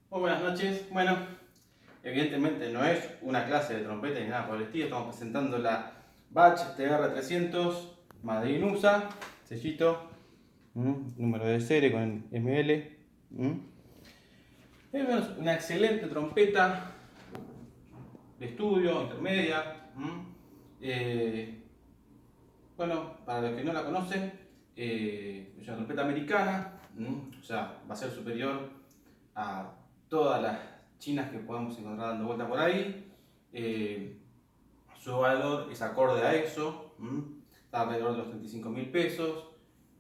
Muy buenas noches. Bueno, evidentemente no es una clase de trompeta ni nada por el estilo. Estamos presentando la Bach TR300 Made in USA, sellito, número de serie con ML. Es una excelente trompeta de estudio, intermedia. Bueno, para los que no la conocen, es una trompeta americana, o sea, va a ser superior a todas las chinas que podemos encontrar dando vuelta por ahí. Su valor es acorde a eso, está alrededor de los 35.000 pesos.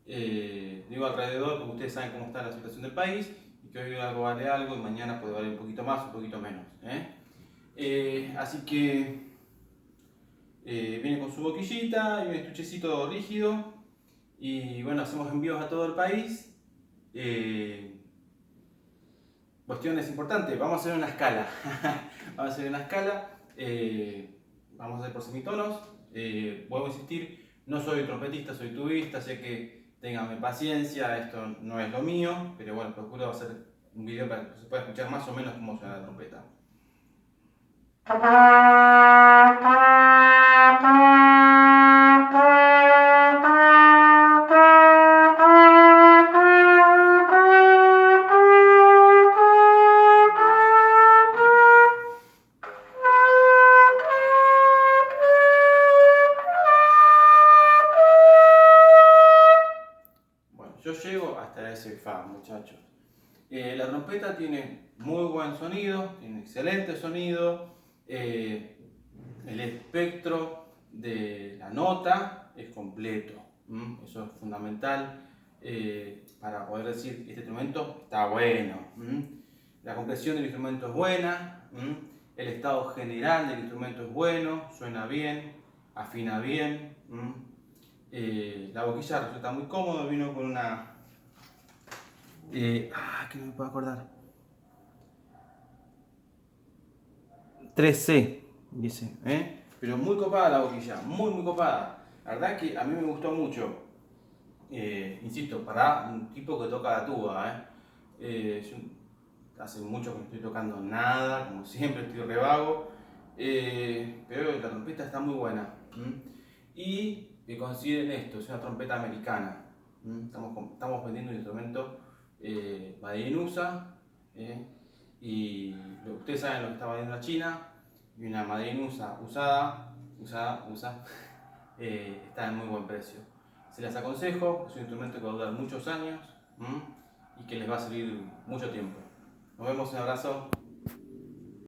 Digo alrededor porque ustedes saben cómo está la situación del país y que hoy algo vale algo y mañana puede valer un poquito más, un poquito menos. Así que viene con su boquillita y un estuchecito rígido y bueno, hacemos envíos a todo el país. Cuestiones importantes, vamos a hacer una escala. Vamos a hacer una escala, vamos a hacer por semitonos. Vuelvo a insistir, no soy trompetista, soy tubista, así que ténganme paciencia, esto no es lo mío, pero bueno, procuro hacer un video para que se pueda escuchar más o menos cómo suena la trompeta. Yo llego hasta ese fa, muchachos. La trompeta tiene muy buen sonido, tiene excelente sonido. El espectro de la nota es completo. Eso es fundamental para poder decir que este instrumento está bueno. La compresión del instrumento es buena. El estado general del instrumento es bueno, suena bien, afina bien. La boquilla resulta muy cómodo, vino con una... que no me puedo acordar. 3C, dice, pero muy copada la boquilla, muy copada. La verdad que a mí me gustó mucho. Insisto, para un tipo que toca la tuba. Yo hace mucho que no estoy tocando nada, como siempre estoy re vago. Pero la trompeta está muy buena. Y que consideren esto, es una trompeta americana. Estamos vendiendo un instrumento Made in USA. Y ustedes saben lo que está vendiendo la China. Y una Made in USA usada, está en muy buen precio. Se las aconsejo, es un instrumento que va a durar muchos años y que les va a servir mucho tiempo. Nos vemos, un abrazo.